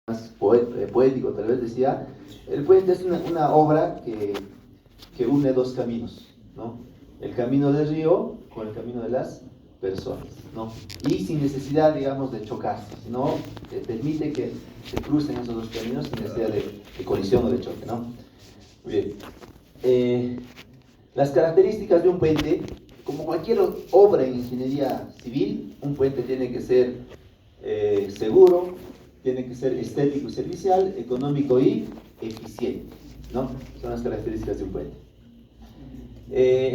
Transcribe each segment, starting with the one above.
más poético tal vez decía, el puente es una obra que une dos caminos, ¿no? El camino del río con el camino de las personas, ¿no? Y sin necesidad, digamos, de chocarse, sino permite que se crucen esos dos caminos sin necesidad de colisión o de choque, ¿no? Muy bien. Las características de un puente, como cualquier obra en ingeniería civil, un puente tiene que ser seguro, tiene que ser estético y servicial, económico y eficiente, ¿no? Son las características de un puente.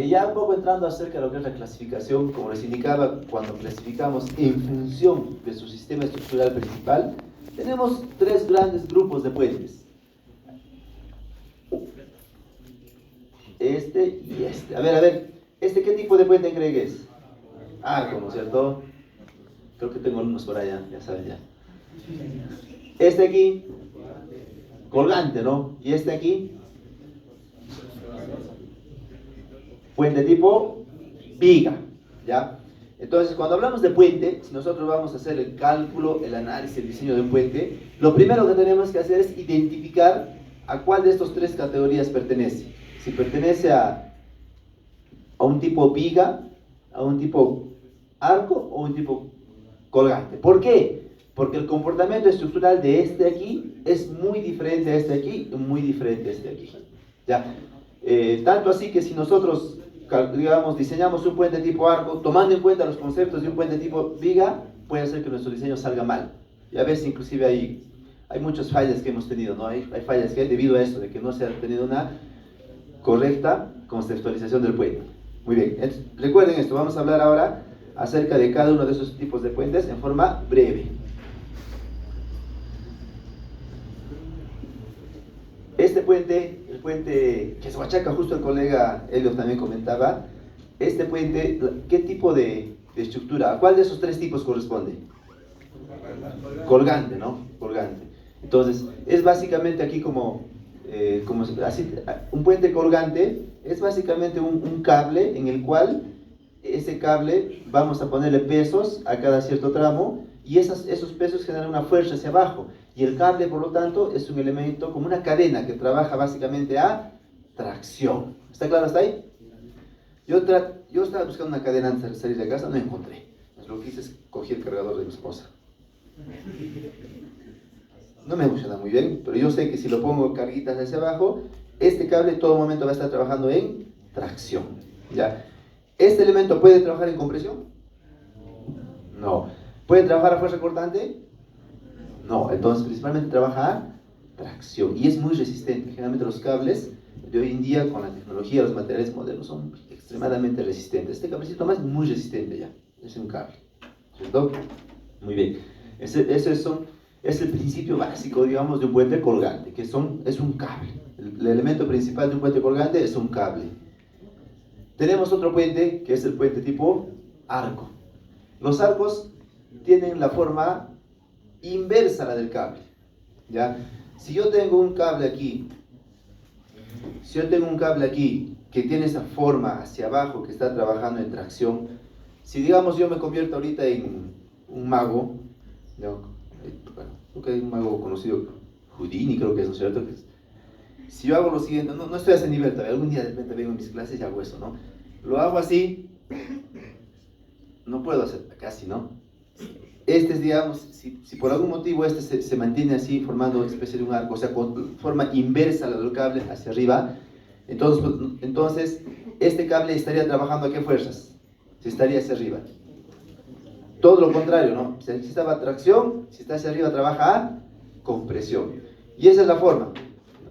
Ya un poco entrando acerca de lo que es la clasificación, como les indicaba, cuando clasificamos en función de su sistema estructural principal, tenemos tres grandes grupos de puentes. Este y este. A ver, ¿este qué tipo de puente creen que es? Arco, ¿no es cierto? Creo que tengo algunos por allá, ya saben ya. Este aquí, colgante, ¿no? Y este aquí, puente tipo viga, ¿ya? Entonces, cuando hablamos de puente, si nosotros vamos a hacer el cálculo, el análisis, el diseño de un puente, lo primero que tenemos que hacer es identificar a cuál de estas tres categorías pertenece. Si pertenece a un tipo viga, a un tipo arco o un tipo colgante. ¿Por qué? Porque el comportamiento estructural de este aquí es muy diferente a este aquí y muy diferente a este aquí. ¿Ya? Tanto así que si nosotros, digamos, diseñamos un puente tipo arco, tomando en cuenta los conceptos de un puente tipo viga, puede hacer que nuestro diseño salga mal. Y a veces inclusive hay muchas fallas que hemos tenido, ¿no? Hay fallas que hay debido a esto, de que no se ha tenido una correcta conceptualización del puente. Muy bien, recuerden esto, vamos a hablar ahora acerca de cada uno de esos tipos de puentes en forma breve. Este puente, el puente que es Huachaca, justo el colega Elliot también comentaba, este puente, ¿qué tipo de estructura? ¿A cuál de esos tres tipos corresponde? Colgante, ¿no? Colgante. Entonces, es básicamente aquí como así, un puente colgante es básicamente un cable en el cual ese cable vamos a ponerle pesos a cada cierto tramo y esos pesos generan una fuerza hacia abajo y el cable por lo tanto es un elemento como una cadena que trabaja básicamente a tracción. ¿Está claro hasta ahí? Yo estaba buscando una cadena antes de salir de casa, no encontré. Lo que hice es cogí el cargador de mi esposa. No me funciona muy bien, pero yo sé que si lo pongo carguitas hacia abajo, este cable en todo momento va a estar trabajando en tracción, ¿ya? ¿Este elemento puede trabajar en compresión? No. ¿Puede trabajar a fuerza cortante? No. Entonces, principalmente trabaja a tracción y es muy resistente. Generalmente los cables de hoy en día, con la tecnología, los materiales modernos, son extremadamente resistentes. Este cablecito más es muy resistente ya. Es un cable, ¿cierto? Muy bien. Es el principio básico, digamos, de un puente colgante, que es un cable. El elemento principal de un puente colgante es un cable. Tenemos otro puente, que es el puente tipo arco. Los arcos tienen la forma inversa a la del cable, ¿ya? Si yo tengo un cable aquí, que tiene esa forma hacia abajo, que está trabajando en tracción, si digamos yo me convierto ahorita en un mago, ¿no? Bueno, creo que hay un mago conocido, Houdini creo que es, ¿no es cierto? Si yo hago lo siguiente, no estoy a ese nivel todavía, algún día de repente vengo en mis clases y hago eso, ¿no? Lo hago así, no puedo hacer casi, ¿no? Este es, digamos, si por algún motivo este se mantiene así, formando una especie de un arco, o sea, con forma inversa a la del cable hacia arriba, entonces este cable estaría trabajando ¿a qué fuerzas? Se estaría hacia arriba. Todo lo contrario, ¿no? Si estaba tracción, si está hacia arriba trabaja a compresión. Y esa es la forma.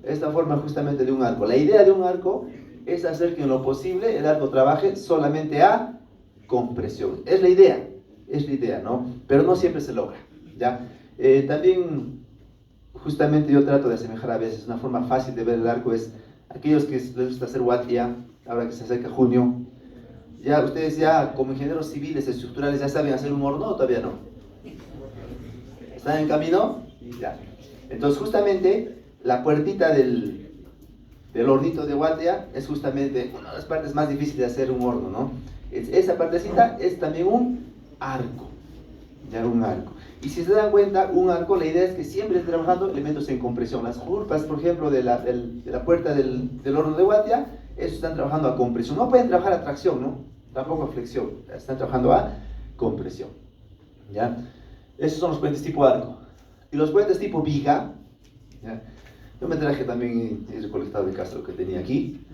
Esta forma justamente de un arco. La idea de un arco es hacer que en lo posible el arco trabaje solamente a compresión. Es la idea, ¿no? Pero no siempre se logra, ¿ya? También, justamente yo trato de asemejar a veces, una forma fácil de ver el arco es aquellos que les gusta hacer Wattia, ahora que se acerca junio. Ya ustedes ya como ingenieros civiles estructurales ya saben hacer un horno o todavía no. ¿Están en camino? Ya. Entonces justamente la puertita del hornito de Wattia es justamente una de las partes más difíciles de hacer un horno, ¿no? Esa partecita es también un arco. Ya un arco. Y si se dan cuenta, un arco, la idea es que siempre esté trabajando elementos en compresión. Las curvas, por ejemplo, de la puerta del horno de Guatia, esos están trabajando a compresión. No pueden trabajar a tracción, ¿no? Tampoco a flexión. Están trabajando a compresión. ¿Ya? Esos son los puentes tipo arco. Y los puentes tipo viga, ¿ya? Yo me traje también, he recolectado de casa lo que tenía aquí.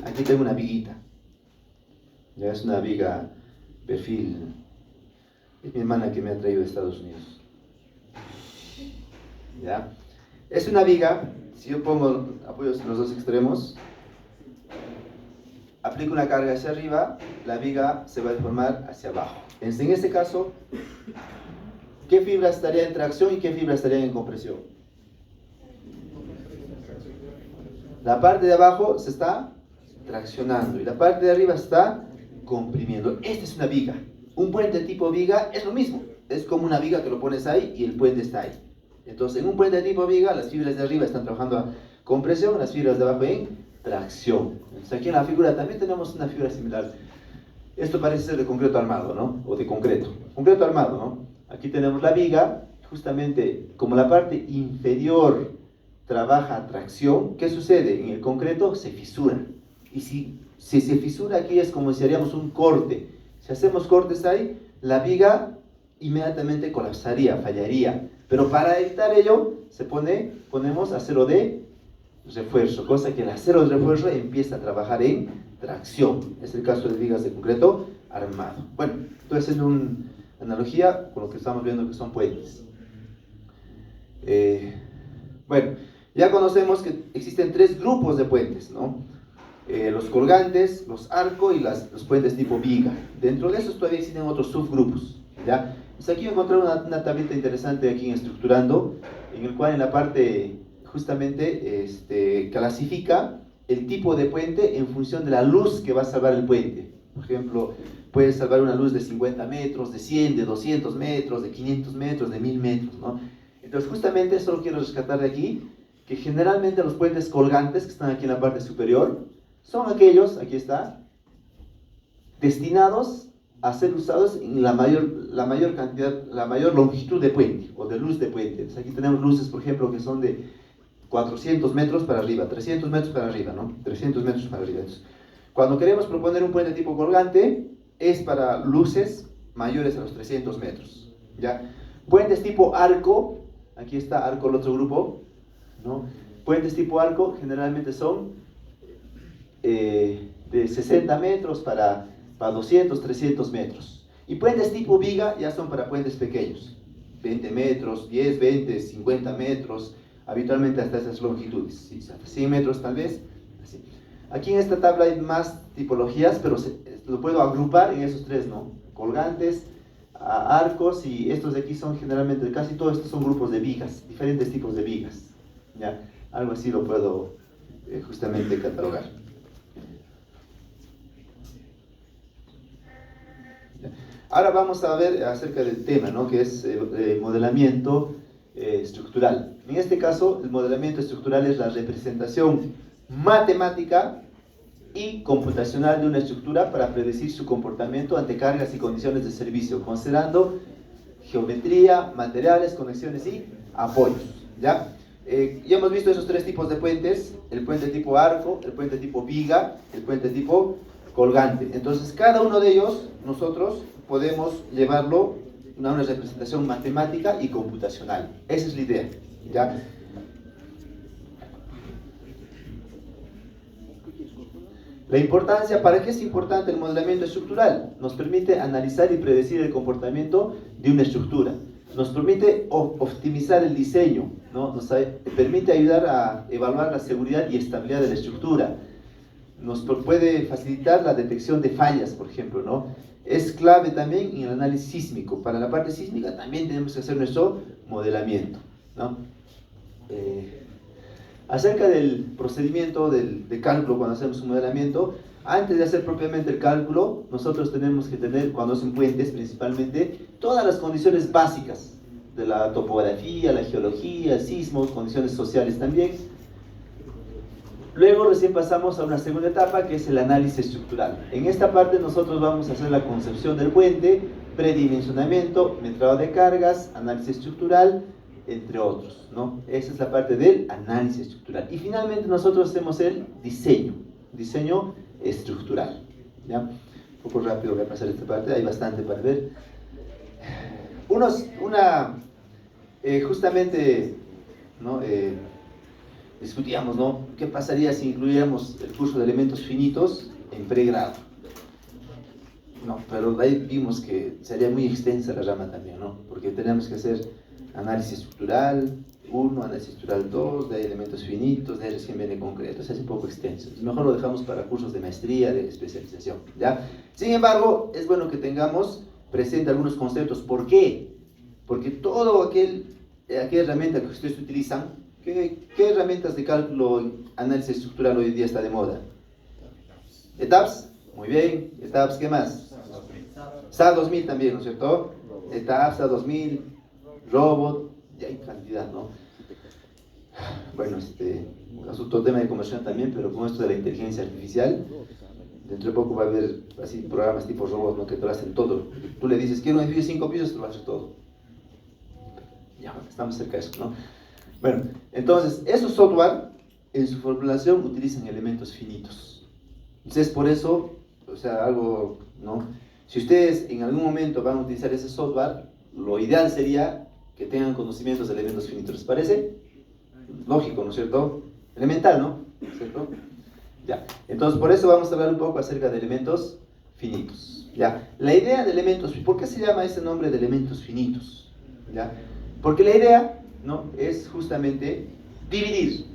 Aquí tengo una viguita. Ya es una viga perfil. Es mi hermana que me ha traído de Estados Unidos. ¿Ya? Es una viga, si yo pongo apoyos en los dos extremos, aplico una carga hacia arriba, la viga se va a deformar hacia abajo. En este caso, ¿qué fibra estaría en tracción y qué fibra estaría en compresión? La parte de abajo se está traccionando y la parte de arriba está comprimiendo. Esta es una viga. Un puente tipo viga es lo mismo. Es como una viga que lo pones ahí y el puente está ahí. Entonces, en un puente tipo viga, las fibras de arriba están trabajando a compresión, las fibras de abajo en tracción. Entonces, aquí en la figura también tenemos una figura similar. Esto parece ser de concreto armado, ¿no? O de concreto. Concreto armado, ¿no? Aquí tenemos la viga, justamente como la parte inferior trabaja a tracción, ¿qué sucede? En el concreto se fisura. Y si se fisura aquí es como si haríamos un corte. Si hacemos cortes ahí, la viga inmediatamente colapsaría, fallaría. Pero para evitar ello, ponemos acero de refuerzo, cosa que el acero de refuerzo empieza a trabajar en tracción. Es el caso de vigas de concreto armado. Bueno, estoy haciendo una analogía con lo que estamos viendo que son puentes. Bueno, ya conocemos que existen tres grupos de puentes, ¿no? Los colgantes, los arcos y los puentes tipo viga. Dentro de esos todavía existen otros subgrupos, ¿ya? Pues aquí encontré una tablita interesante aquí en Estructurando, en el cual en la parte justamente clasifica el tipo de puente en función de la luz que va a salvar el puente. Por ejemplo, puede salvar una luz de 50 metros, de 100, de 200 metros, de 500 metros, de 1000 metros, ¿no? Entonces justamente solo quiero rescatar de aquí que generalmente los puentes colgantes que están aquí en la parte superior son aquellos, aquí está, destinados a ser usados en la mayor cantidad, la mayor longitud de puente o de luz de puente. Entonces aquí tenemos luces, por ejemplo, que son de 400 metros para arriba, 300 metros para arriba, ¿no? 300 metros para arriba. Entonces, cuando queremos proponer un puente tipo colgante, es para luces mayores a los 300 metros, ¿ya? Puentes tipo arco, aquí está arco el otro grupo, ¿no? Puentes tipo arco generalmente son de 60 metros para 200, 300 metros. Y puentes tipo viga ya son para puentes pequeños, 20 metros, 10, 20, 50 metros, habitualmente hasta esas longitudes, ¿sí? Hasta 100 metros tal vez. Así. Aquí en esta tabla hay más tipologías, pero lo puedo agrupar en esos tres, ¿no? Colgantes, arcos, y estos de aquí son generalmente, casi todos estos son grupos de vigas, diferentes tipos de vigas, ¿ya? Algo así lo puedo justamente catalogar. Ahora vamos a ver acerca del tema, ¿no? Que es modelamiento estructural. En este caso, el modelamiento estructural es la representación matemática y computacional de una estructura para predecir su comportamiento ante cargas y condiciones de servicio, considerando geometría, materiales, conexiones y apoyos, ¿ya? Ya hemos visto esos tres tipos de puentes: el puente tipo arco, el puente tipo viga, el puente tipo colgante. Entonces, cada uno de ellos nosotros podemos llevarlo a una representación matemática y computacional. Esa es la idea, ¿ya? La importancia, ¿para qué es importante el modelamiento estructural? Nos permite analizar y predecir el comportamiento de una estructura. Nos permite optimizar el diseño, ¿no? Nos permite ayudar a evaluar la seguridad y estabilidad de la estructura. Nos puede facilitar la detección de fallas, por ejemplo, ¿no? Es clave también en el análisis sísmico. Para la parte sísmica también tenemos que hacer nuestro modelamiento, ¿no? Acerca del procedimiento de cálculo cuando hacemos un modelamiento, antes de hacer propiamente el cálculo, nosotros tenemos que tener, cuando hacen puentes principalmente, todas las condiciones básicas de la topografía, la geología, sismos, condiciones sociales también. Luego recién pasamos a una segunda etapa, que es el análisis estructural. En esta parte nosotros vamos a hacer la concepción del puente, predimensionamiento, metrado de cargas, análisis estructural, entre otros, ¿no? Esa es la parte del análisis estructural. Y finalmente nosotros hacemos el diseño estructural, ¿ya? Un poco rápido voy a pasar esta parte, hay bastante para ver. Justamente, ¿no? Discutíamos, ¿no? ¿Qué pasaría si incluyéramos el curso de elementos finitos en pregrado? No, pero de ahí vimos que sería muy extensa la rama también, ¿no? Porque tenemos que hacer análisis estructural 1, análisis estructural 2, de elementos finitos, de recién viene concreto, es un poco extenso. Mejor lo dejamos para cursos de maestría, de especialización, ¿ya? Sin embargo, es bueno que tengamos presente algunos conceptos. ¿Por qué? Porque todo aquella herramienta que ustedes utilizan, ¿qué herramientas de cálculo análisis estructural hoy en día está de moda? ETABS, muy bien. ETABS, ¿qué más? SAS 2000 también, ¿no es cierto? ETABS, SAS 2000, Robot, ya hay cantidad, ¿no? Bueno, es otro tema de conversión también, pero con esto de la inteligencia artificial, dentro de poco va a haber así programas tipo Robot, ¿no? Que te lo hacen todo. Tú le dices, quiero un edificio de 5 pisos, te lo va a hacer todo. Ya, estamos cerca de eso, ¿no? Bueno, entonces, esos software, en su formulación, utilizan elementos finitos. Entonces, por eso, o sea, algo, ¿no? Si ustedes en algún momento van a utilizar ese software, lo ideal sería que tengan conocimientos de elementos finitos. ¿Les parece? Lógico, ¿no es cierto? Elemental, ¿no? ¿Cierto? Ya. Entonces, por eso vamos a hablar un poco acerca de elementos finitos. ¿Ya? La idea de elementos, ¿por qué se llama ese nombre de elementos finitos? ¿Ya? Porque la idea, ¿no? Es justamente dividir,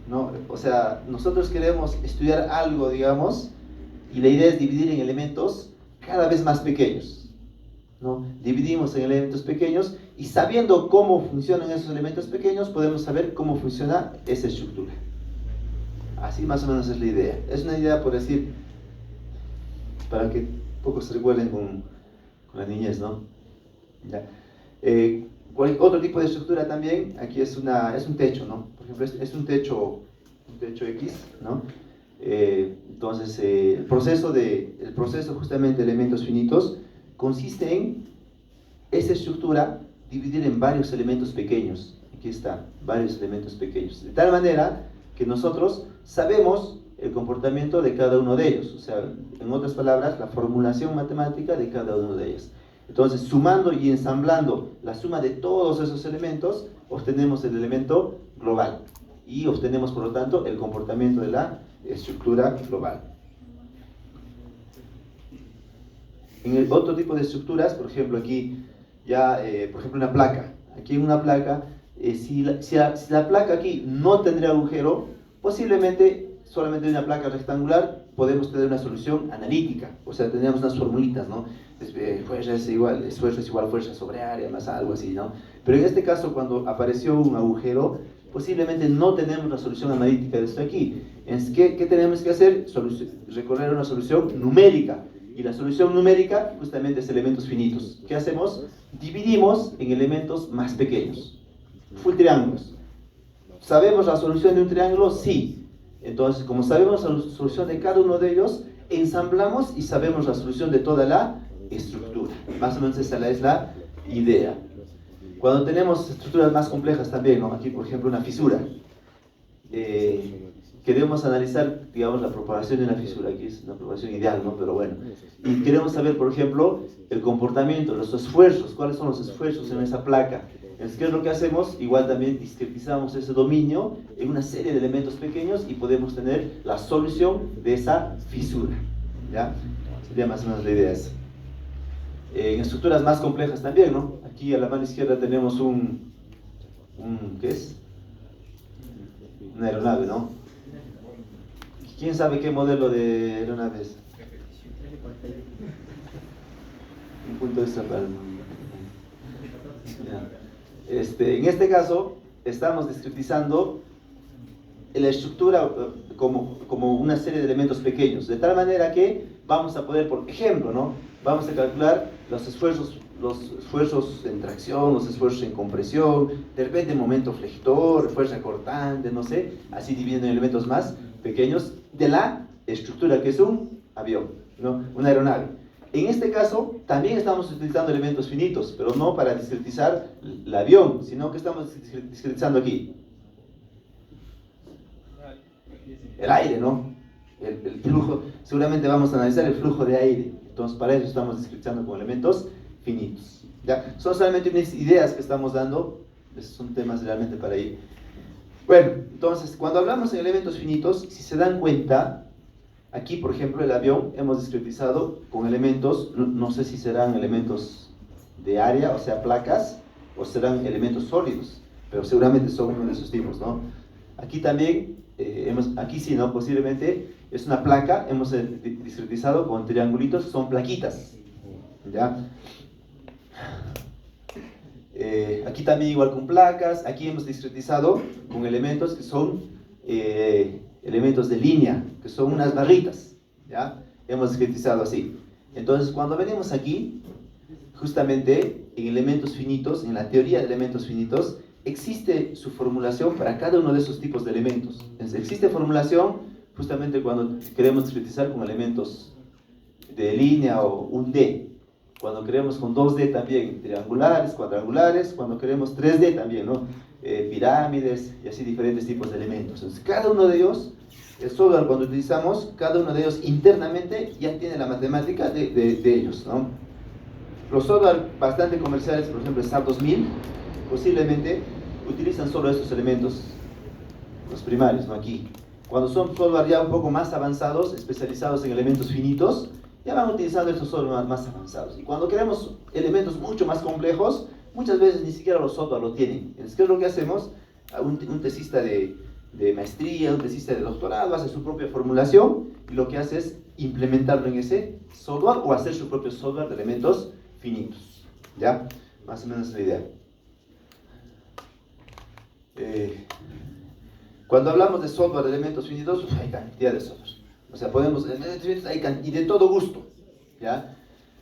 ¿no? O sea, nosotros queremos estudiar algo, digamos, y la idea es dividir en elementos cada vez más pequeños, ¿no? Dividimos en elementos pequeños y sabiendo cómo funcionan esos elementos pequeños, podemos saber cómo funciona esa estructura. Así más o menos es la idea. Es una idea, por decir, para que pocos se recuerden con la niñez, ¿no? ¿Ya? Otro tipo de estructura también, aquí es un techo, ¿no? Por ejemplo, es un techo X, ¿no? Entonces, el proceso justamente de elementos finitos consiste en esa estructura dividir en varios elementos pequeños. Aquí está, varios elementos pequeños. De tal manera que nosotros sabemos el comportamiento de cada uno de ellos. O sea, en otras palabras, la formulación matemática de cada uno de ellos. Entonces, sumando y ensamblando la suma de todos esos elementos, obtenemos el elemento global. Y obtenemos, por lo tanto, el comportamiento de la estructura global. En el otro tipo de estructuras, por ejemplo, aquí ya, por ejemplo, una placa. Aquí en una placa, si la placa aquí no tendría agujero, posiblemente solamente en una placa rectangular podemos tener una solución analítica. O sea, tendríamos unas formulitas, ¿no? Fuerza es igual, esfuerzo es igual fuerza sobre área, más algo así, ¿no? Pero en este caso, cuando apareció un agujero, posiblemente no tenemos la solución analítica de esto aquí. ¿Qué tenemos que hacer? Recorrer una solución numérica. Y la solución numérica justamente es elementos finitos. ¿Qué hacemos? Dividimos en elementos más pequeños. Full triángulos. ¿Sabemos la solución de un triángulo? Sí. Entonces, como sabemos la solución de cada uno de ellos, ensamblamos y sabemos la solución de toda la estructura. Más o menos esa es la idea. Cuando tenemos estructuras más complejas también, ¿no? Aquí, por ejemplo, una fisura. Queremos analizar, digamos, la propagación de una fisura. Aquí es una propagación ideal, ¿no? Pero bueno. Y queremos saber, por ejemplo, el comportamiento, los esfuerzos. ¿Cuáles son los esfuerzos en esa placa? Entonces, ¿qué es lo que hacemos? Igual también discretizamos ese dominio en una serie de elementos pequeños y podemos tener la solución de esa fisura. ¿Ya? Sería más o menos la idea esa. En estructuras más complejas también, ¿no? Aquí a la mano izquierda tenemos ¿qué es? Una aeronave, ¿no? ¿Quién sabe qué modelo de aeronave es? Un punto extra para en este caso, estamos discretizando la estructura como una serie de elementos pequeños, de tal manera que vamos a poder, por ejemplo, ¿no? Vamos a calcular los esfuerzos en tracción, los esfuerzos en compresión, de repente momento flector, fuerza cortante, no sé, así dividiendo en elementos más pequeños de la estructura que es un avión, ¿no? Una aeronave. En este caso, también estamos utilizando elementos finitos, pero no para discretizar el avión, sino que estamos discretizando aquí. El aire, ¿no? El flujo, seguramente vamos a analizar el flujo de aire. Entonces, para eso estamos discretizando con elementos finitos. ¿Ya? Son solamente unas ideas que estamos dando, son temas realmente para ir. Bueno, entonces, cuando hablamos en elementos finitos, si se dan cuenta, aquí, por ejemplo, el avión hemos discretizado con elementos, no sé si serán elementos de área, o sea, placas, o serán elementos sólidos, pero seguramente son uno de esos tipos, ¿no? Aquí también, aquí sí, ¿no? Posiblemente es una placa, hemos discretizado con triangulitos, son plaquitas, ¿ya? Aquí también igual con placas, aquí hemos discretizado con elementos que son elementos de línea, que son unas barritas, ¿ya? Hemos discretizado así. Entonces, cuando venimos aquí, justamente en elementos finitos, en la teoría de elementos finitos, existe su formulación para cada uno de esos tipos de elementos. Entonces, existe formulación justamente cuando queremos discretizar con elementos de línea o un D. Cuando queremos con 2D también, triangulares, cuadrangulares, cuando queremos 3D también, ¿no? Pirámides y así diferentes tipos de elementos. Entonces, cada uno de ellos, el software cuando utilizamos, cada uno de ellos internamente ya tiene la matemática de ellos, ¿no? Los software bastante comerciales, por ejemplo, SAP 2000, posiblemente utilizan solo estos elementos, los primarios, ¿no? Aquí. Cuando son software ya un poco más avanzados, especializados en elementos finitos, ya van utilizando estos software más avanzados. Y cuando queremos elementos mucho más complejos, muchas veces ni siquiera los software lo tienen. Entonces, ¿qué es lo que hacemos? Un tesista de maestría, un tesista de doctorado, hace su propia formulación y lo que hace es implementarlo en ese software o hacer su propio software de elementos finitos. ¿Ya? Más o menos la idea. Cuando hablamos de software de elementos finitos, hay cantidad de software. O sea, podemos, y de todo gusto, ¿ya?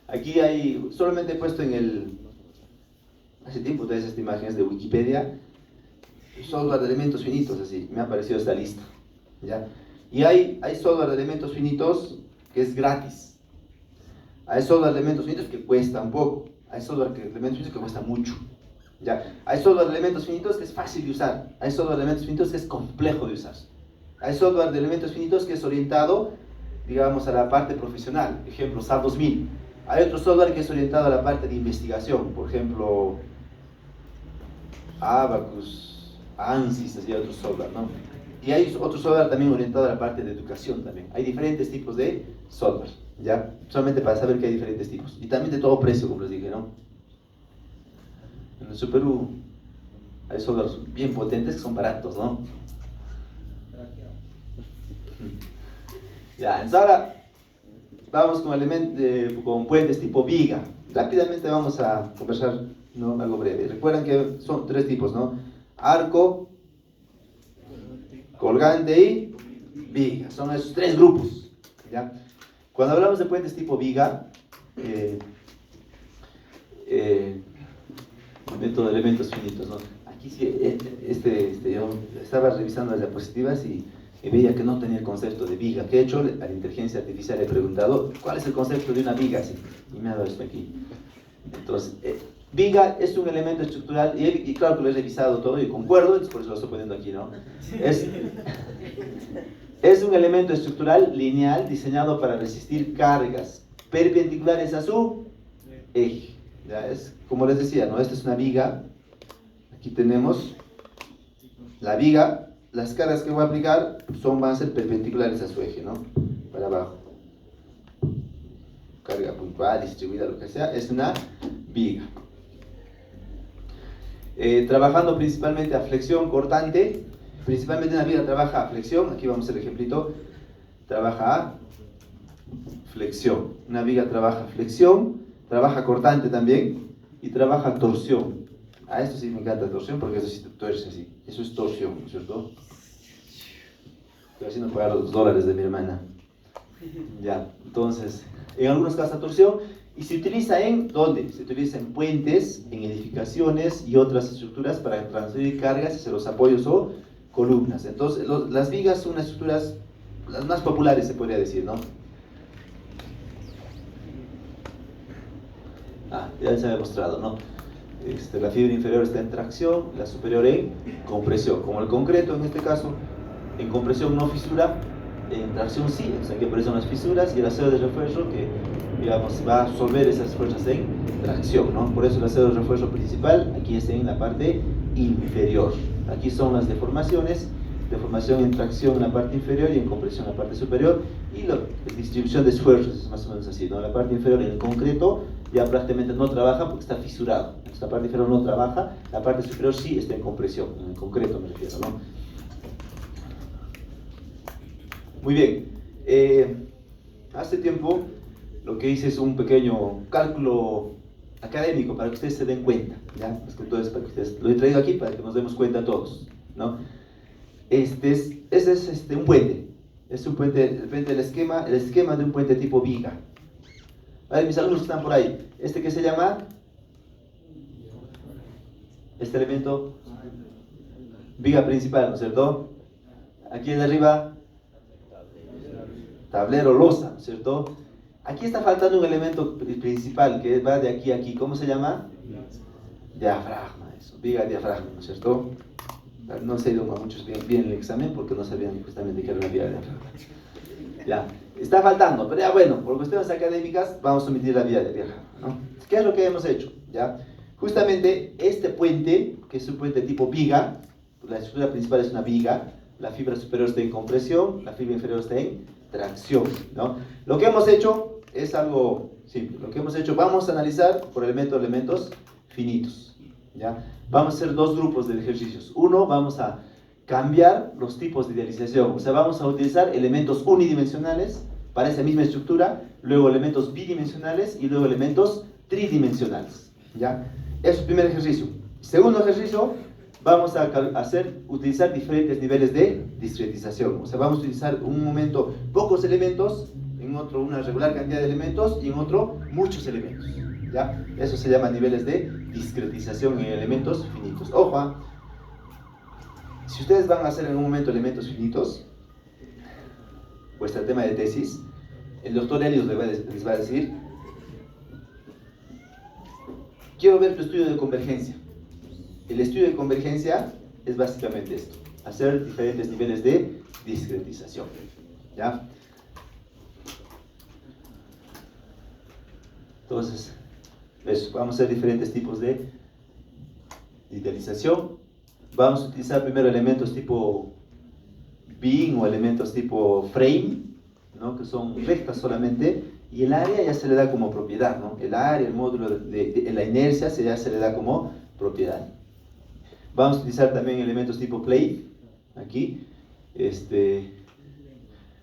Aquí hay, solamente he puesto hace tiempo todas estas imágenes de Wikipedia, software de elementos finitos, así, me ha aparecido esta lista, ¿ya? Y hay software de elementos finitos que es gratis, hay software de elementos finitos que cuesta un poco, hay software de elementos finitos que cuesta mucho, ¿ya? Hay software de elementos finitos que es fácil de usar, hay software de elementos finitos que es complejo de usar. Hay software de elementos finitos que es orientado, digamos, a la parte profesional, ejemplo, SAP 2000. Hay otro software que es orientado a la parte de investigación, por ejemplo, Abacus, ANSYS, así otro software, ¿no? Y hay otro software también orientado a la parte de educación también. Hay diferentes tipos de software, ¿ya? Solamente para saber que hay diferentes tipos. Y también de todo precio, como les dije, ¿no? En el Perú hay softwares bien potentes que son baratos, ¿no? Ya, entonces ahora vamos con puentes tipo viga. Rápidamente vamos a conversar, ¿no? Algo breve. Recuerden que son tres tipos, ¿no? Arco, colgante y viga. Son esos tres grupos, ¿ya? Cuando hablamos de puentes tipo viga, método de elementos finitos, ¿no? Aquí sí, yo estaba revisando las diapositivas y veía que no tenía el concepto de viga. ¿Qué he hecho? A la inteligencia artificial le he preguntado ¿cuál es el concepto de una viga? Sí, y me ha dado esto aquí. Entonces, viga es un elemento estructural, y claro que lo he revisado todo y concuerdo, entonces por eso lo estoy poniendo aquí, ¿no? Es un elemento estructural lineal diseñado para resistir cargas perpendiculares a su eje. Ya es, como les decía, ¿no? Esta es una viga. Aquí tenemos la viga. Las cargas que voy a aplicar van a ser perpendiculares a su eje, ¿no? Para abajo. Carga puntual, distribuida, lo que sea, es una viga. Trabajando principalmente a flexión cortante, principalmente una viga trabaja a flexión, aquí vamos a hacer el ejemplito, trabaja a flexión. Una viga trabaja a flexión, trabaja cortante también y trabaja a torsión. A esto sí me encanta torsión porque eso sí te tuerce así. Eso es torsión, ¿no es cierto? Estoy haciendo pagar los dólares de mi hermana. Ya, entonces, en algunos casos torsión. Y se utiliza en, ¿dónde? Se utiliza en puentes, en edificaciones y otras estructuras para transferir cargas hacia los apoyos o columnas. Entonces, las vigas son unas estructuras las más populares, se podría decir, ¿no? Ya se ha demostrado, ¿no? La fibra inferior está en tracción, la superior en compresión. Como el concreto en este caso, en compresión no fisura, en tracción sí, o sea que aparecen las fisuras, y el acero de refuerzo que, digamos, va a absorber esas fuerzas en tracción, ¿no? Por eso el acero de refuerzo principal aquí es en la parte inferior. Aquí son las deformaciones, deformación en tracción en la parte inferior y en compresión en la parte superior, y la distribución de esfuerzos es más o menos así, ¿no? La parte inferior en el concreto ya prácticamente no trabaja porque está fisurado. Esta parte inferior no trabaja, la parte superior sí está en compresión, en concreto me refiero, ¿no? Muy bien. Hace tiempo lo que hice es un pequeño cálculo académico para que ustedes se den cuenta, ¿ya? Pues que todo es para que ustedes, lo he traído aquí para que nos demos cuenta todos, ¿no? Este es un puente. Es un puente, el esquema de un puente tipo viga. Vale, mis alumnos que están por ahí. ¿Qué se llama? Este elemento, viga principal, ¿no es cierto? Aquí de arriba, tablero, losa, ¿no es cierto? Aquí está faltando un elemento principal que va de aquí a aquí. ¿Cómo se llama? Diafragma, eso, viga diafragma, ¿no es cierto? No se dio a muchos bien el examen porque no sabían justamente qué era una viga diafragma. Ya, está faltando, pero ya bueno, por cuestiones académicas vamos a omitir la viga diafragma, ¿no? ¿Qué es lo que hemos hecho? ¿Ya? Justamente este puente, que es un puente tipo viga, la estructura principal es una viga, la fibra superior está en compresión, la fibra inferior está en tracción, ¿no? Lo que hemos hecho es algo simple. Lo que hemos hecho, vamos a analizar por el método de elementos finitos, ¿ya? Vamos a hacer dos grupos de ejercicios. Uno, vamos a cambiar los tipos de idealización, o sea, vamos a utilizar elementos unidimensionales para esa misma estructura, luego elementos bidimensionales y luego elementos tridimensionales, ¿ya? Eso es el primer ejercicio. Segundo ejercicio, vamos a utilizar diferentes niveles de discretización, o sea, vamos a utilizar en un momento pocos elementos, en otro una regular cantidad de elementos y en otro muchos elementos, ¿ya? Eso se llama niveles de discretización en elementos finitos. Ojo, si ustedes van a hacer en un momento elementos finitos, vuestro tema de tesis, el doctor Helios les va a decir: quiero ver tu estudio de convergencia. El estudio de convergencia es básicamente esto: hacer diferentes niveles de discretización, ¿ya? Entonces, eso, vamos a hacer diferentes tipos de idealización. Vamos a utilizar primero elementos tipo bin o elementos tipo frame, ¿no? Que son rectas solamente, y el área ya se le da como propiedad, ¿no? El área, el módulo de la inercia ya se le da como propiedad. Vamos a utilizar también elementos tipo plate, aquí,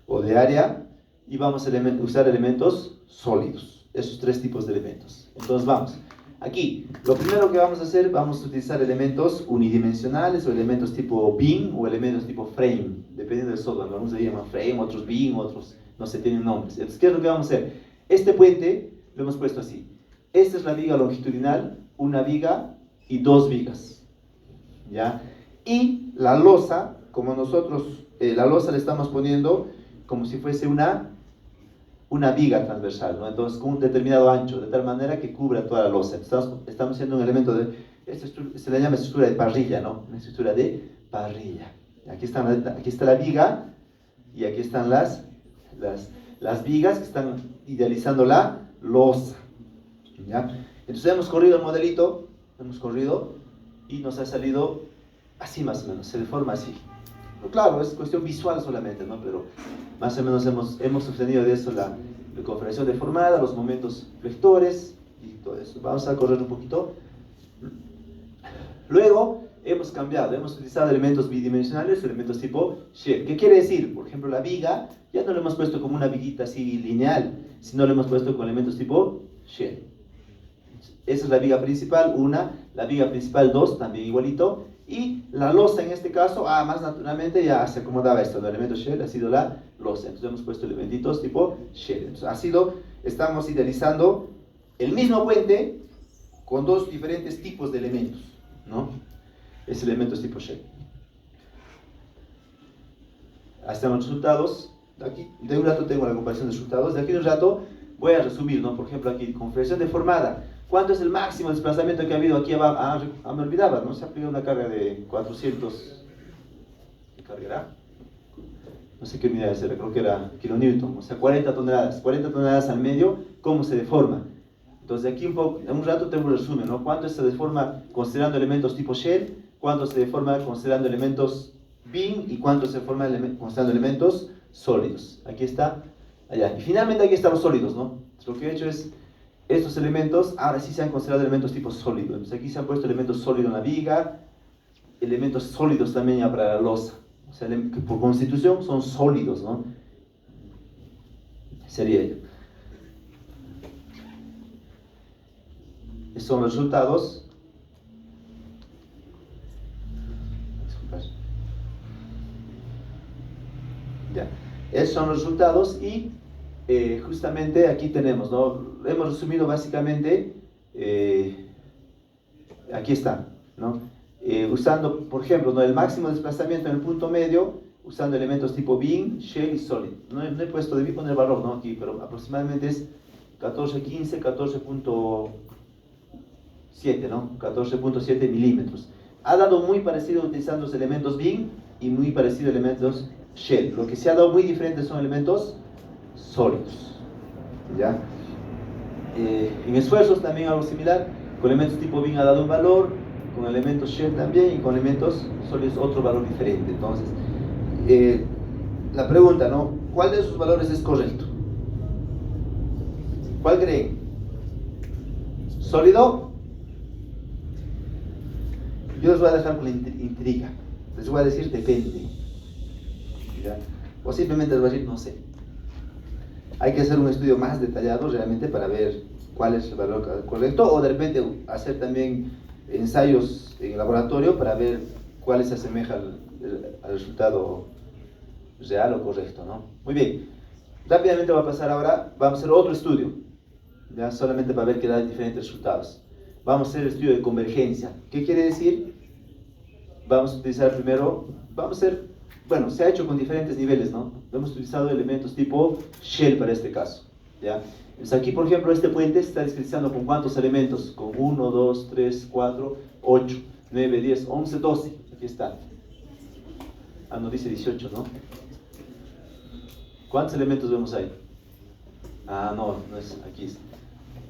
o de área, y vamos a usar elementos sólidos, esos tres tipos de elementos. Entonces vamos. Aquí, lo primero que vamos a hacer, vamos a utilizar elementos unidimensionales o elementos tipo bin o elementos tipo frame, dependiendo del software. Algunos se llaman frame, otros bin, otros no se tienen nombres. Entonces, ¿qué es lo que vamos a hacer? Este puente lo hemos puesto así. Esta es la viga longitudinal, una viga y dos vigas, ¿ya? Y la losa, como nosotros, la losa le estamos poniendo como si fuese una viga transversal, ¿no? Entonces con un determinado ancho, de tal manera que cubra toda la losa. Estamos haciendo un elemento se le llama estructura de parrilla, ¿no? Una estructura de parrilla. Aquí está la viga y aquí están las vigas que están idealizando la losa, ¿ya? Entonces hemos corrido el modelito, y nos ha salido así más o menos, se deforma así. Pero claro, es cuestión visual solamente, ¿no? Pero más o menos hemos obtenido de eso la configuración deformada, los momentos vectores y todo eso. Vamos a correr un poquito. Luego hemos cambiado, hemos utilizado elementos bidimensionales, elementos tipo shell. ¿Qué quiere decir? Por ejemplo, la viga ya no lo hemos puesto como una viguita así lineal, sino lo hemos puesto con elementos tipo shell. Esa es la viga principal, la viga principal 2, también igualito, y la losa en este caso, más naturalmente ya se acomodaba esto, el elemento shell ha sido la losa, entonces hemos puesto elementitos tipo shell. Entonces estamos idealizando el mismo puente con dos diferentes tipos de elementos, ¿no? Es elementos tipo shell. Ahí están los resultados. Aquí, de un rato tengo la comparación de resultados, de aquí de un rato voy a resumir, ¿no? Por ejemplo aquí, configuración deformada. ¿Cuánto es el máximo desplazamiento que ha habido aquí abajo? Me olvidaba, ¿no? Se ha aplicado una carga de 400, ¿qué carga era? No sé qué unidad era, creo que era kilonewton, o sea, 40 toneladas al medio, ¿cómo se deforma? Entonces aquí en un rato tengo un resumen, ¿no? ¿Cuánto se deforma considerando elementos tipo shell? ¿Cuánto se deforma considerando elementos beam? ¿Y cuánto se deforma considerando elementos sólidos? Aquí está, allá. Y finalmente aquí están los sólidos, ¿no? Lo que he hecho es, estos elementos, ahora sí se han considerado elementos tipo sólido. Entonces aquí se han puesto elementos sólidos en la viga, elementos sólidos también ya para la losa. O sea, que por constitución son sólidos, ¿no? Sería ello. Estos son los resultados. Ya. Esos son los resultados y justamente aquí tenemos, ¿no? Hemos resumido básicamente, aquí está, ¿no? Usando, por ejemplo, ¿no? El máximo desplazamiento en el punto medio, usando elementos tipo beam, shell y solid. No he puesto, debí poner valor, ¿no? Aquí, pero aproximadamente es 14.15, 14.7, ¿no? 14.7 milímetros. Ha dado muy parecido utilizando los elementos beam y muy parecido elementos shell. Lo que se ha dado muy diferente son elementos sólidos, ¿ya? En esfuerzos también algo similar, con elementos tipo beam ha dado un valor, con elementos shell también, y con elementos sólidos otro valor diferente. Entonces, la pregunta, ¿no? ¿Cuál de esos valores es correcto? ¿Cuál creen? ¿Sólido? Yo les voy a dejar con la intriga. Les voy a decir depende, ¿ya? O simplemente les voy a decir no sé. Hay que hacer un estudio más detallado realmente para ver cuál es el valor correcto, o de repente hacer también ensayos en el laboratorio para ver cuál se asemeja al resultado real o correcto, ¿no? Muy bien, rápidamente va a pasar ahora, vamos a hacer otro estudio, ya solamente para ver que da diferentes resultados. Vamos a hacer el estudio de convergencia. ¿Qué quiere decir? Vamos a utilizar primero, bueno, se ha hecho con diferentes niveles, ¿no? Hemos utilizado elementos tipo shell para este caso, ¿ya? Entonces aquí, por ejemplo, este puente está discretizando con ¿cuántos elementos? Con 1, 2, 3, 4, 8, 9, 10, 11, 12. Aquí está. No dice 18, ¿no? ¿Cuántos elementos vemos ahí? No es, aquí está.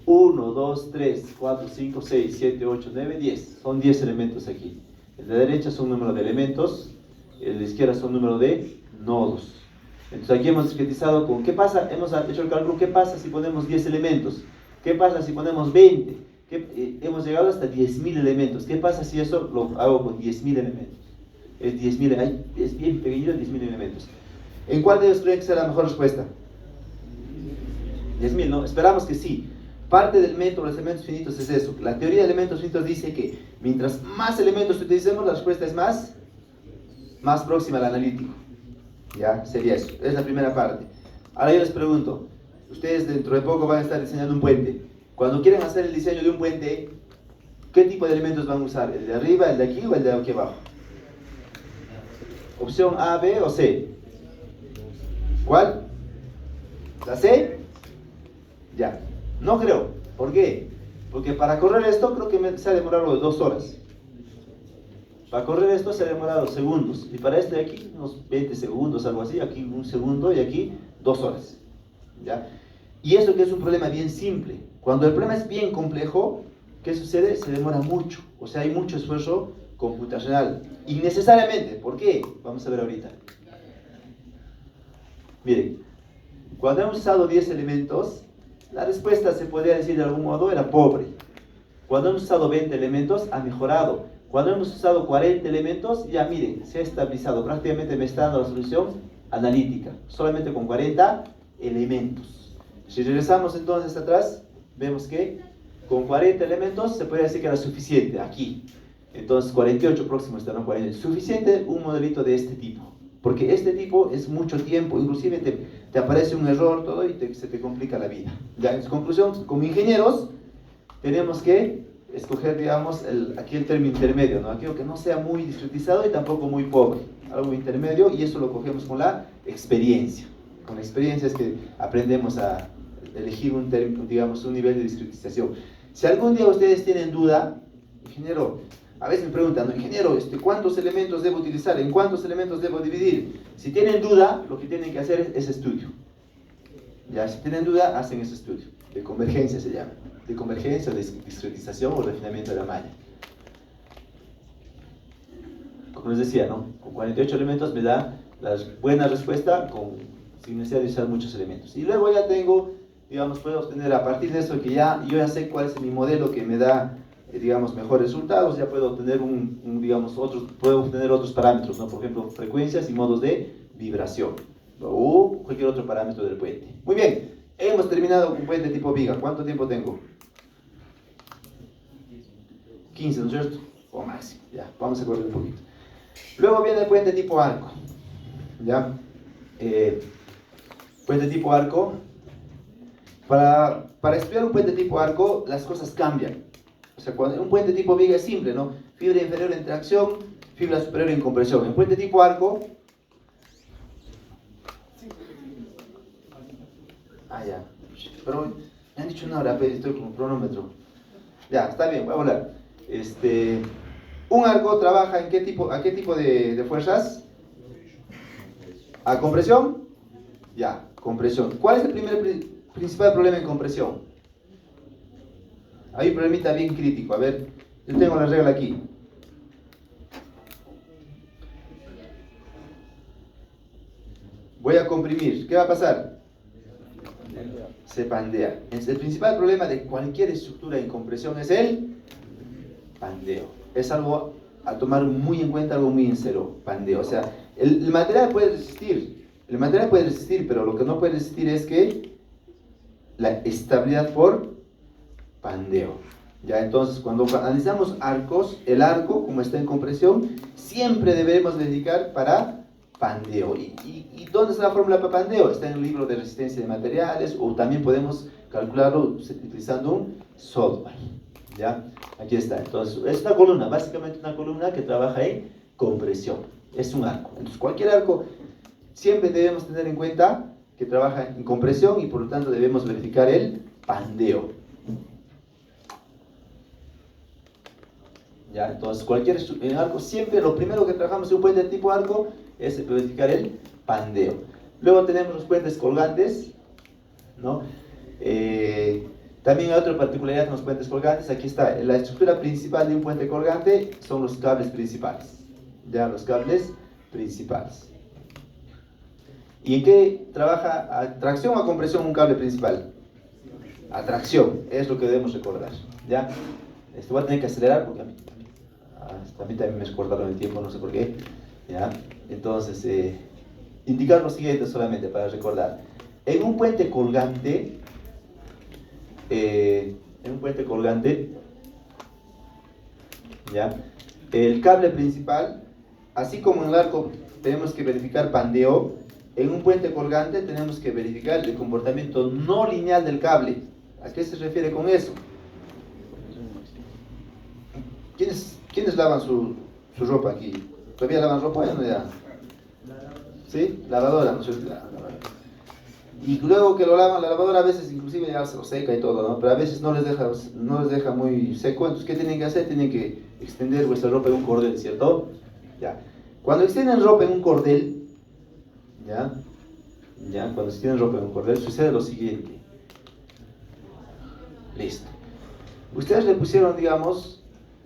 1, 2, 3, 4, 5, 6, 7, 8, 9, 10. Son 10 elementos aquí. El de la derecha son número de elementos, el de la izquierda son número de nodos. Entonces aquí hemos discretizado con ¿qué pasa? Hemos hecho el cálculo, ¿qué pasa si ponemos 10 elementos? ¿Qué pasa si ponemos 20? Hemos llegado hasta 10.000 elementos. ¿Qué pasa si eso lo hago con 10.000 elementos? Es 10.000, es bien pequeño, 10.000 elementos. ¿En cuál de ellos creen que será la mejor respuesta? 10.000, ¿no? Esperamos que sí. Parte del método de los elementos finitos es eso. La teoría de elementos finitos dice que mientras más elementos utilicemos, la respuesta es más próxima al analítico. Ya, sería eso. Es la primera parte. Ahora yo les pregunto, ustedes dentro de poco van a estar diseñando un puente. Cuando quieren hacer el diseño de un puente, ¿qué tipo de elementos van a usar? ¿El de arriba, el de aquí o el de aquí abajo? Opción A, B o C. ¿Cuál? ¿La C? Ya. No creo. ¿Por qué? Porque para correr esto creo que se ha demorado 2 horas. Para correr esto se ha demorado segundos. Y para este de aquí, unos 20 segundos, algo así. Aquí 1 segundo y aquí 2 horas. ¿Ya? Y eso que es un problema bien simple. Cuando el problema es bien complejo, ¿qué sucede? Se demora mucho. O sea, hay mucho esfuerzo computacional. Innecesariamente. ¿Por qué? Vamos a ver ahorita. Miren, cuando hemos usado 10 elementos, la respuesta, se podría decir de algún modo, era pobre. Cuando hemos usado 20 elementos, ha mejorado. Cuando hemos usado 40 elementos, ya miren, se ha estabilizado. Prácticamente me está dando la solución analítica, solamente con 40 elementos. Si regresamos entonces atrás, vemos que con 40 elementos se podría decir que era suficiente aquí. Entonces 48 próximo está, ¿no? 40. Suficiente un modelito de este tipo. Porque este tipo es mucho tiempo, inclusive te aparece un error, todo, y se te complica la vida. Ya, en conclusión, como ingenieros, tenemos que escoger, digamos, aquí el término intermedio, ¿no? Aquello que no sea muy discretizado y tampoco muy pobre, algo intermedio, y eso lo cogemos con la experiencia. Con la experiencia es que aprendemos a elegir un término, digamos, un nivel de discretización. Si algún día ustedes tienen duda, ingeniero, a veces me preguntan, ¿no? Ingeniero, ¿cuántos elementos debo utilizar? ¿En cuántos elementos debo dividir? Si tienen duda, lo que tienen que hacer es estudio. Ya, si tienen duda, hacen ese estudio. De convergencia se llama. De convergencia, de discretización o refinamiento de la malla. Como les decía, ¿no? Con 48 elementos me da la buena respuesta sin necesidad de usar muchos elementos. Y luego ya tengo, digamos, puedo obtener a partir de eso que yo ya sé cuál es mi modelo que me da, digamos, mejores resultados, ya puedo obtener puedo obtener otros parámetros, ¿no? Por ejemplo, frecuencias y modos de vibración, o cualquier otro parámetro del puente. Muy bien, hemos terminado con puente tipo viga. ¿Cuánto tiempo tengo? 15, ¿no es cierto? O máximo, ya, vamos a correr un poquito. Luego viene el puente tipo arco, ¿ya? Puente tipo arco. Para estudiar un puente tipo arco, las cosas cambian. O sea, cuando un puente tipo viga es simple, ¿no? Fibra inferior en tracción, fibra superior en compresión. En puente tipo arco... ya. Pero me han dicho una hora, pero estoy con cronómetro. Ya, está bien, voy a volar. Un arco trabaja ¿a qué tipo de fuerzas? ¿A compresión? Ya, compresión. ¿Cuál es el principal problema en compresión? Hay un problemita bien crítico. A ver, yo tengo la regla aquí. Voy a comprimir. ¿Qué va a pasar? Se pandea. El principal problema de cualquier estructura en compresión es el pandeo. Es algo a tomar muy en cuenta, algo muy en serio. Pandeo. O sea, el material puede resistir. El material puede resistir, pero lo que no puede resistir es que la estabilidad por pandeo. Ya, entonces, cuando analizamos arcos, el arco, como está en compresión, siempre debemos verificar para pandeo. ¿Y dónde está la fórmula para pandeo? Está en el libro de resistencia de materiales, o también podemos calcularlo utilizando un software. ¿Ya? Aquí está. Entonces, es una columna, básicamente una columna que trabaja en compresión. Es un arco. Entonces, cualquier arco siempre debemos tener en cuenta que trabaja en compresión y por lo tanto debemos verificar el pandeo. ¿Ya? Entonces, cualquier arco, siempre lo primero que trabajamos en un puente de tipo arco es verificar el pandeo. Luego tenemos los puentes colgantes, ¿no? También hay otra particularidad en los puentes colgantes. Aquí está, la estructura principal de un puente colgante son los cables principales. Ya, los cables principales. ¿Y en qué trabaja? ¿A tracción o a compresión un cable principal? A tracción, es lo que debemos recordar. ¿Ya? Esto voy a tener que acelerar porque a mí también me cortaron el tiempo, no sé por qué. ¿Ya? Entonces, indicar lo siguiente solamente para recordar. En un puente colgante, ¿ya? El cable principal, así como en el arco tenemos que verificar pandeo, en un puente colgante tenemos que verificar el comportamiento no lineal del cable. ¿A qué se refiere con eso? ¿Quiénes lavan su ropa aquí? ¿Todavía lavan ropa o no ya? ¿Sí? Lavadora, ¿no es cierto? Y luego que lo lavan, la lavadora a veces inclusive ya se lo seca y todo, ¿no? Pero a veces no les deja muy seco. Entonces, ¿qué tienen que hacer? Tienen que extender vuestra ropa en un cordel, ¿cierto? Ya. Cuando extienden ropa en un cordel, cuando extienden ropa en un cordel, sucede lo siguiente. Listo. Ustedes le pusieron, digamos,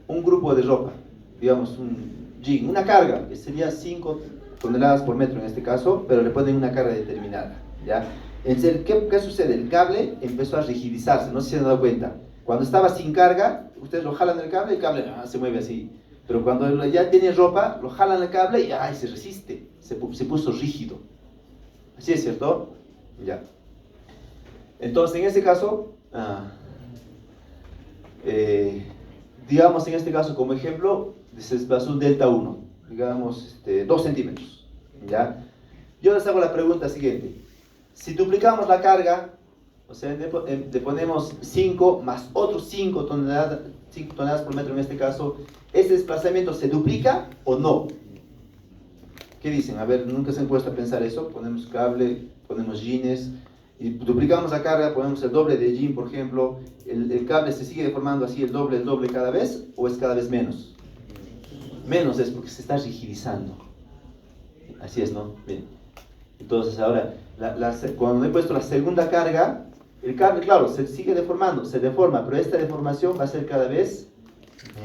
un grupo de ropa, digamos, un jean, una carga, que sería 5 toneladas por metro en este caso, pero le ponen una carga determinada, ¿ya? Entonces, ¿qué sucede? El cable empezó a rigidizarse, no sé si se han dado cuenta. Cuando estaba sin carga, ustedes lo jalan el cable se mueve así. Pero cuando ya tiene ropa, lo jalan el cable y se resiste, se puso rígido. Así es, ¿cierto? Ya. Entonces, en este caso, digamos en este caso como ejemplo, se desplazó un delta 1, digamos 2 centímetros. ¿Ya? Yo les hago la pregunta siguiente. Si duplicamos la carga, o sea, le ponemos 5 más otros 5 toneladas por metro en este caso, ¿ese desplazamiento se duplica o no? ¿Qué dicen? A ver, nunca se han puesto a pensar eso. Ponemos cable, ponemos jeans y duplicamos la carga, ponemos el doble de Yin, por ejemplo, el cable se sigue deformando así el doble cada vez, o es cada vez menos. Menos es porque se está rigidizando. Así es, ¿no? Bien. Entonces ahora, cuando he puesto la segunda carga, el cable, claro, se sigue deformando, se deforma, pero esta deformación va a ser cada vez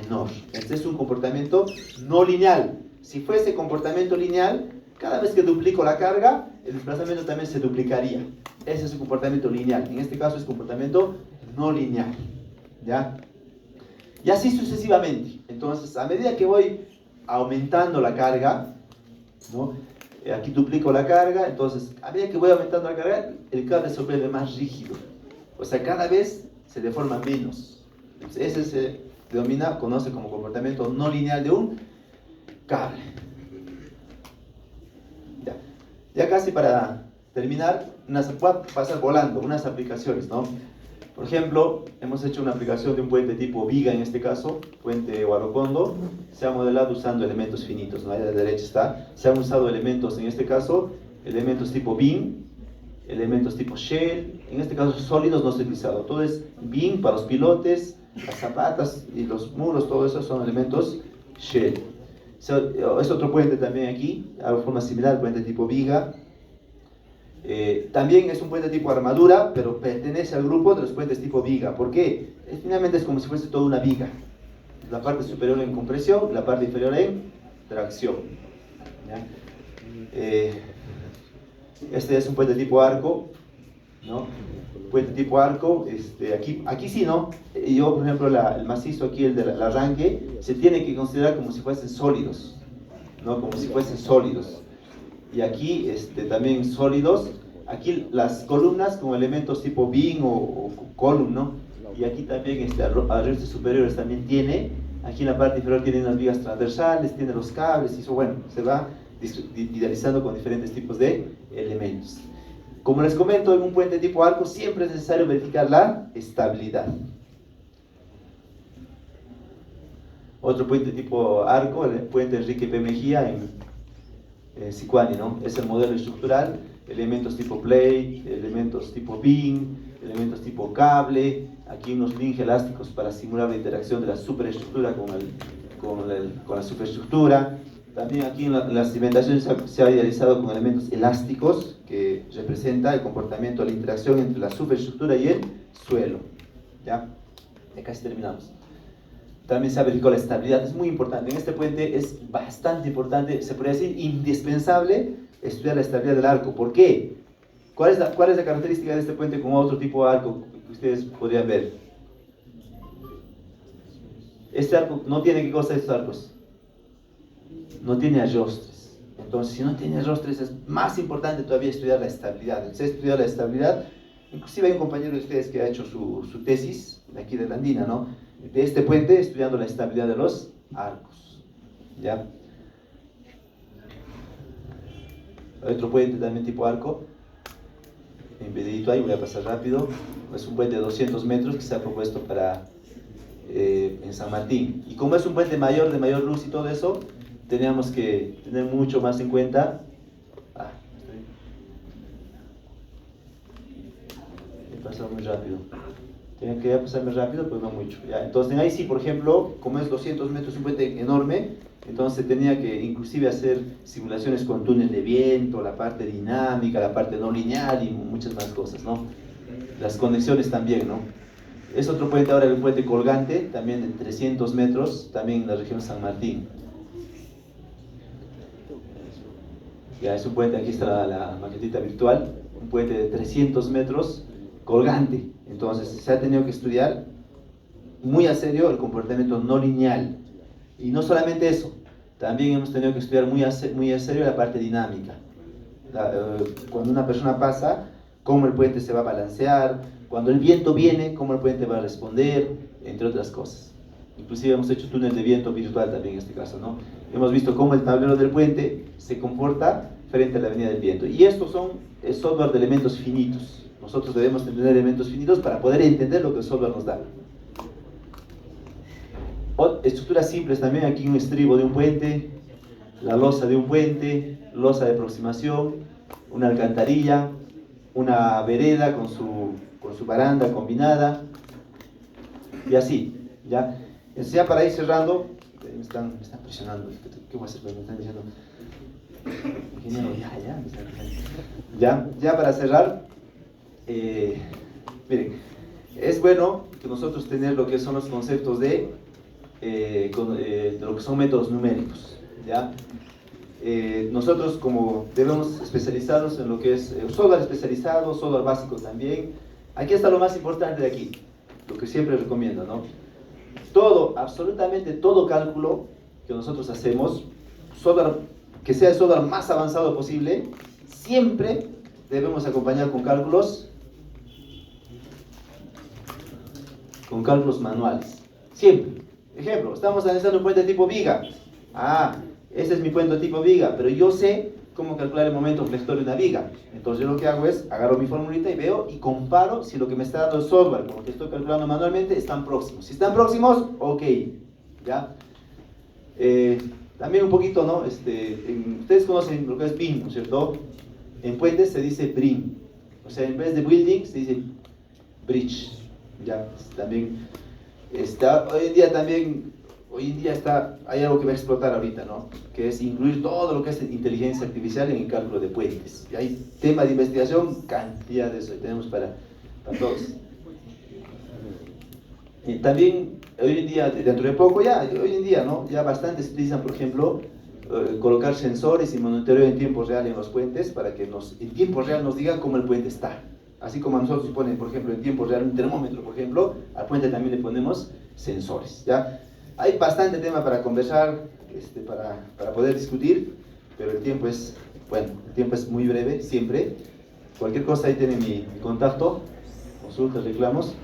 menor. Este es un comportamiento no lineal. Si fuese comportamiento lineal, cada vez que duplico la carga, el desplazamiento también se duplicaría. Ese es un comportamiento lineal. En este caso es comportamiento no lineal. ¿Ya? Y así sucesivamente. Entonces, a medida que voy aumentando la carga, ¿no? Aquí duplico la carga, entonces, a medida que voy aumentando la carga, el cable se vuelve más rígido. O sea, cada vez se deforma menos. Entonces, ese se conoce como comportamiento no lineal de un cable. Ya casi para terminar, voy a pasar volando unas aplicaciones, ¿no? Por ejemplo, hemos hecho una aplicación de un puente tipo viga, en este caso, puente Huarocondo. Se ha modelado usando elementos finitos, ¿no? Ahí a la derecha está. Se han usado elementos, en este caso, elementos tipo beam, elementos tipo shell. En este caso, sólidos no se ha utilizado. Todo es beam para los pilotes, las zapatas y los muros, todo eso son elementos shell. Es otro puente también aquí, de forma similar, puente tipo viga. También es un puente tipo armadura, pero pertenece al grupo de los puentes tipo viga. ¿Por qué? Finalmente es como si fuese toda una viga. La parte superior en compresión, la parte inferior en tracción. ¿Ya? Este es un puente tipo arco, ¿no? Puente tipo arco, aquí sí, ¿no? Yo, por ejemplo, el macizo aquí, el del arranque, se tiene que considerar como si fuesen sólidos, ¿no? Como si fuesen sólidos. Y aquí también sólidos, aquí las columnas como elementos tipo beam o column, ¿no? Y aquí también arrestos superiores también tiene, aquí en la parte inferior tiene unas vigas transversales, tiene los cables, y eso, bueno, se va idealizando con diferentes tipos de elementos. Como les comento, en un puente tipo arco siempre es necesario verificar la estabilidad. Otro puente tipo arco, el puente Enrique P. Mejía en Sicuani, ¿no? Es el modelo estructural, elementos tipo plate, elementos tipo beam, elementos tipo cable, aquí unos links elásticos para simular la interacción de la superestructura con la superestructura. También aquí en la cimentación se ha idealizado con elementos elásticos que representa el comportamiento de la interacción entre la superestructura y el suelo. ¿Ya? Ya casi terminamos. También se ha verificado la estabilidad, es muy importante. En este puente es bastante importante, se podría decir indispensable estudiar la estabilidad del arco. ¿Por qué? ¿Cuál es la característica de este puente con otro tipo de arco que ustedes podrían ver? Este arco no tiene, ¿qué cosa estos arcos? No tiene arrostres. Entonces, si no tiene arrostres, es más importante todavía estudiar la estabilidad. Entonces, estudiar la estabilidad, inclusive hay un compañero de ustedes que ha hecho su tesis, de aquí de la Andina, ¿no? De este puente, estudiando la estabilidad de los arcos. ¿Ya? Otro puente también tipo arco, impedidito ahí, voy a pasar rápido. Es un puente de 200 metros que se ha propuesto en San Martín. Y como es un puente mayor, de mayor luz y todo eso, teníamos que tener mucho más en cuenta. He pasado muy rápido. Tenía que pasarme rápido, pues no mucho. ¿Ya? Entonces ahí sí, por ejemplo, como es 200 metros, un puente enorme, entonces tenía que inclusive hacer simulaciones con túnel de viento, la parte dinámica, la parte no lineal y muchas más cosas, ¿no? Las conexiones también, ¿no? Es otro puente ahora, el puente colgante, también de 300 metros, también en la región San Martín. Ya es un puente, aquí está la maquetita virtual, un puente de 300 metros colgante. Entonces se ha tenido que estudiar muy a serio el comportamiento no lineal. Y no solamente eso, también hemos tenido que estudiar muy a serio la parte dinámica. Cuando una persona pasa, cómo el puente se va a balancear, cuando el viento viene, cómo el puente va a responder, entre otras cosas. Inclusive hemos hecho túnel de viento virtual también en este caso, ¿no? Hemos visto cómo el tablero del puente se comporta frente a la avenida del viento. Y estos son el software de elementos finitos. Nosotros debemos entender elementos finitos para poder entender lo que el software nos da. Estructuras simples también, aquí un estribo de un puente, la losa de un puente, losa de aproximación, una alcantarilla, una vereda con su baranda combinada, y así, ¿ya? Entonces ya para ir cerrando, me están presionando, ¿qué voy a hacer? Me están diciendo, ingeniero, ya para cerrar, miren, es bueno que nosotros tener lo que son los conceptos de lo que son métodos numéricos, ¿ya? Nosotros como debemos especializarnos en lo que es software especializado, software básico también. Aquí está lo más importante de aquí, lo que siempre recomiendo, ¿no? Todo, absolutamente todo cálculo que nosotros hacemos, que sea el software más avanzado posible, siempre debemos acompañar con cálculos manuales, siempre. Ejemplo, estamos analizando un puente tipo viga. Este es mi puente tipo viga, pero yo sé cómo calcular el momento flector de una viga. Entonces yo lo que hago es, agarro mi formulita y veo y comparo si lo que me está dando el software con lo que estoy calculando manualmente están próximos. Si están próximos, ok, ¿ya? También un poquito, ¿no? Ustedes conocen lo que es BIM, ¿no es cierto? En puentes se dice BRIM. O sea, en vez de building se dice bridge. Ya, también hoy en día hay algo que va a explotar ahorita, ¿no? Que es incluir todo lo que es inteligencia artificial en el cálculo de puentes. Y hay tema de investigación, cantidad de eso, y tenemos para todos. Y también, hoy en día, dentro de poco hoy en día, ¿no? Ya bastante se utilizan, por ejemplo, colocar sensores y monitoreo en tiempo real en los puentes para que en tiempo real nos digan cómo el puente está. Así como a nosotros se pone, por ejemplo, en tiempo real un termómetro, por ejemplo, al puente también le ponemos sensores, ¿ya? Hay bastante tema para conversar, para poder discutir, pero el tiempo es muy breve, siempre. Cualquier cosa ahí tiene mi contacto, consultas, reclamos.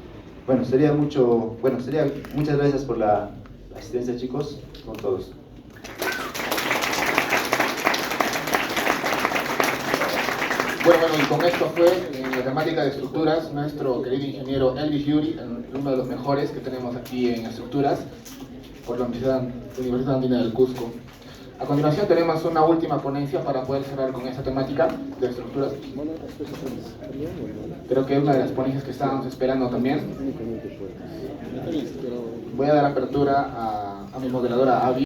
Sería muchas gracias por la asistencia, chicos, con todos. Bueno, y con esto fue en la temática de estructuras nuestro querido ingeniero Elvis Yuri, uno de los mejores que tenemos aquí en estructuras por la Universidad Andina del Cusco. A continuación tenemos una última ponencia para poder cerrar con esta temática de estructuras. Creo que es una de las ponencias que estábamos esperando también. Voy a dar apertura a mi moderadora Avi.